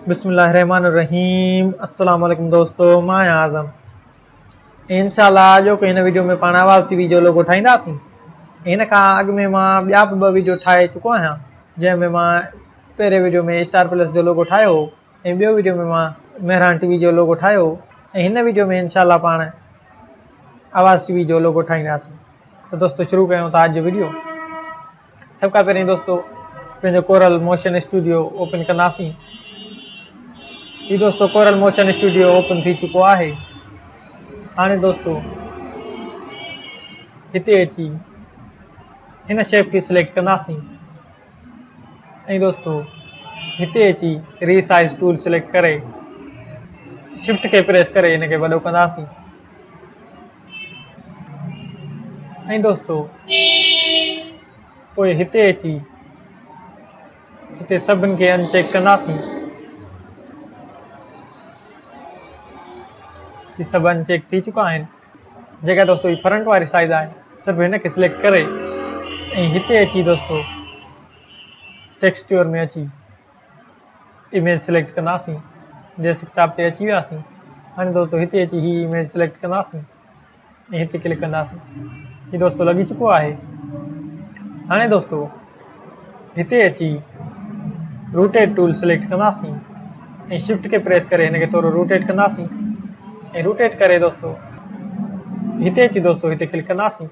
बिस्मिल्लाहिर्रहमानिर्रहीम। अस्सलाम वालेकुम दोस्तों, मां आज़म। इंशाल्लाह जो को हिन वीडियो में पाण आवाज़ टीवी जो लोगो ठाहींदासीं। हिन खां अॻु में मां ॿिया बि 2 वीडियो ठाहे चुको आहियां, जंहिंमें मां पहिरें वीडियो में स्टार प्लस जो लोगो ठाहियो हो ऐं ॿियो वीडियो में मां मेहरान टीवी जो लोगो ठाहियो हो ऐं हिन वीडियो में इंशाल्लाह पाण आवाज़ टीवी जो लोगो ठाहींदासीं। तो दोस्तों शुरू कयूं था आज जो वीडियो। सब खां पहिरीं दोस्तों पंहिंजो कोरल मोशन स्टूडियो ओपन कंदासीं। ये दोस्तों कोरल मोशन स्टूडियो ओपन थी चुको है। हाँ दोस्तों हिते अची इन शेप की सिलेक्ट कंदासीं ऐं दोस्तों हिते अची रीसाइज टूल सिलेक्ट करे शिफ्ट के प्रेस करे इनके वॾो कंदासीं ऐं दोस्तों पोइ हिते अची हिते सभिनि खे अनचेक कंदासीं। ये सब अनचेक थी चुका है। जेका दोस्तों ये फ्रंट वाली साइज है सब इनके सिलेक्ट करे ऐं हिते अची दोस्तों टेक्सचर में अची इमेज सिलेक्ट कंदासीं। डेस्कटॉप ते अची वियासीं। हाँ दोस्तों हिते अची ही इमेज सिलेक्ट कंदासीं ऐं हिते क्लिक कंदासीं। ये दोस्तों लगी चुको है। हाँ दोस्तों हिते अची रोटेट टूल सिलेक्ट कंदासीं ऐं शिफ्ट के प्रेस करे इनके थोड़ो रोटेट कंदासीं ऐं रोटेट करे दोस्तों हिते अची दोस्तों हिते क्लिक कंदासीं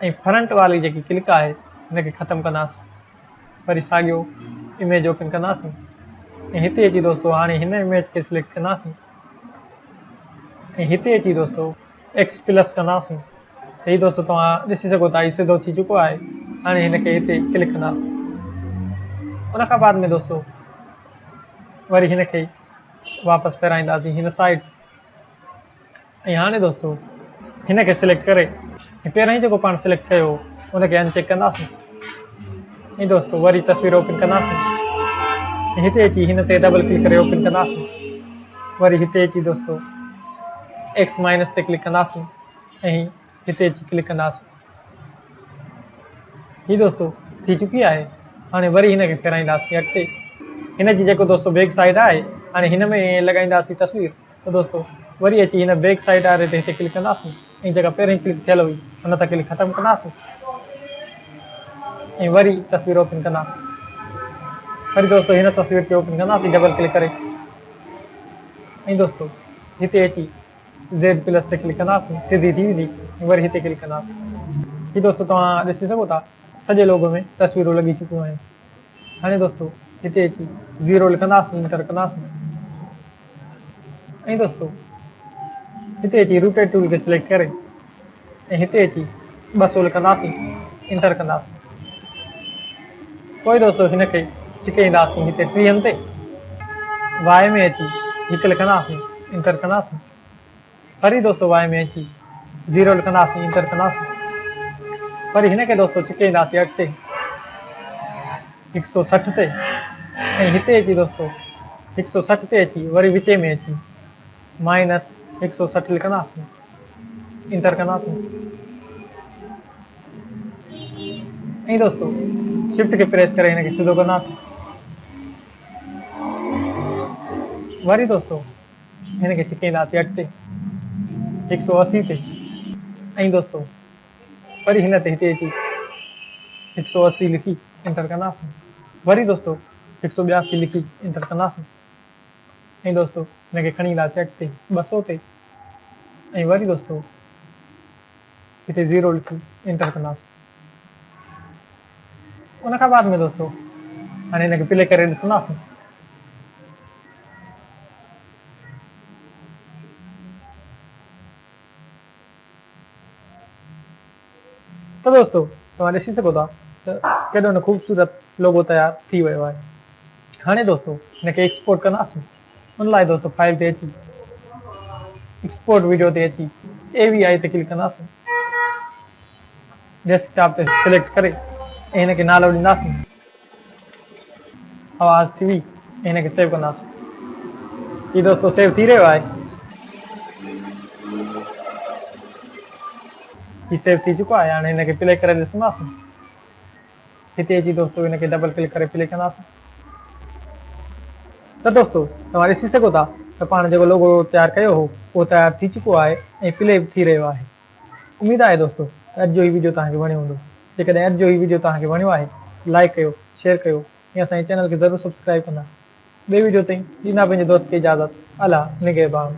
ऐं फ्रंट वाली जेकी क्लिक है इनके ख़त्म कंदासीं। वरी साॻियो इमेज ओपन कंदासीं ऐं हिते अची दोस्तों हाणे हिन इमेज के सिलेक्ट कंदासीं ऐं हिते अची दोस्तों एक्स प्लस कंदासीं। त ही दोस्तों तव्हां ॾिसी सघो था, ही सिधो थी चुको है। हाणे हिनखे हिते क्लिक कंदासीं। उन खां बाद में दोस्तों वरी हिनखे वापसि फेराईंदासीं हिन साइड ऐं हाणे दोस्तों हिनखे सिलेक्ट करे पहिरियों जेको पाण सिलेक्ट कयो उनखे अनचेक कंदासीं ऐं दोस्तों वरी तस्वीर ओपन कंदासीं। हिते अची हिन ते डबल क्लिक करे ओपन कंदासीं। वरी हिते अची दोस्तों एक्स माइनस ते क्लिक कंदासीं ऐं हिते अची क्लिक कंदासीं। ही दोस्तों थी चुकी है। हाणे वरी हिनखे फेराईंदासीं अॻिते। हिन जी जेको दोस्तों बैक साइड है हाणे हिन में लॻाईंदासीं तस्वीर। तो दोस्तों वरी अची हिन बैक साइड वारे ते हिते क्लिक कंदासीं ऐं जेका पहिरीं क्लिक थियल हुई हुन ते क्लिक ख़त्म कंदासीं ऐं वरी तस्वीर ओपन कंदासीं। वरी दोस्तों हिन तस्वीर खे ओपन कंदासीं डबल क्लिक करे ऐं दोस्तों हिते अची Z प्लस ते क्लिक कंदासीं। सीधी थी वेंदी। वरी हिते क्लिक कंदासीं। ही दोस्तों तव्हां ॾिसी सघो था सॼे लोगो में तस्वीरूं लॻी चुकियूं आहिनि। हाणे दोस्तों हिते अची 0 लिखंदासीं, इंटर कंदासीं ऐं दोस्तों हिते अची रोटेट टूल के सिलेक्ट करे ऐं हिते अची 200 लिखंदासीं, इंटर कंदासीं। पोइ दोस्तों हिनखे छिकेंदासीं हिते 30 ते। वाई में अची 1 लिखंदासीं, इंटर कंदासीं। वरी दोस्तों वाई में अची 0 लिखंदासीं, इंटर कंदासीं। वरी हिनखे दोस्तों छिकेंदासीं अॻिते 160 ते ऐं हिते अची दोस्तों 160 ते अची वरी विचे में अची माइनस 160 लिखंदासीं, इंटर कंदासीं ऐं दोस्तों शिफ्ट के प्रेस करे हिनखे सिधो कंदासीं। वरी दोस्तों हिनखे छिकेंदासीं अॻिते 180 ते ऐं दोस्तों वरी हिन ते हिते अची 180 लिखी इंटर कंदासीं। वरी दोस्तों 182 लिखी इंटर कंदासीं ऐं दोस्तों हिनखे खणी ईंदासीं अॻिते 200 ते ऐं वरी दोस्तों हिते 0 लिखी इंटर कंदासीं। उन खां बाद में दोस्तों हाणे हिनखे प्ले करे ॾिसंदासीं। तो दोस्तों तव्हां ॾिसी सघो था त केॾो न ख़ूबसूरत लोगो तयार थी वियो आहे। हाणे दोस्तों हिनखे एक्सपोर्ट कंदासीं। उन लाइ दोस्तों फाइल ते अची एक्सपोर्ट वीडियो ते अची AVI ते क्लिक कंदासीं। डेस्कटॉप ते सिलेक्ट करे ऐं हिनखे नालो ॾींदासीं आवाज़ टीवी ऐं हिनखे सेव कंदासीं। ही दोस्तों सेव थी रहियो आहे। ही सेव थी चुको है। हाणे हिनखे प्ले करे ॾिसंदासीं। हिते अची दोस्तों इनके डबल क्लिक करे प्ले कंदासीं। तो दोस्तों तव्हां ॾिसी सघो था त पाण जेको लोगो तयारु कयो हो उहो तयारु थी चुको आहे ऐं प्ले बि थी रहियो आहे। उमेद आहे दोस्तों अॼु जो ही वीडियो तव्हांखे वणियो हूंदो। जेकॾहिं अॼु जो ही वीडियो तव्हांखे वणियो आहे लाइक कयो, शेयर कयो ऐं असांजे चैनल खे ज़रूरु सब्सक्राइब कंदा। ॿिए वीडियो ताईं ॾींदा पंहिंजे दोस्त खे इजाज़त। अला निगहबान।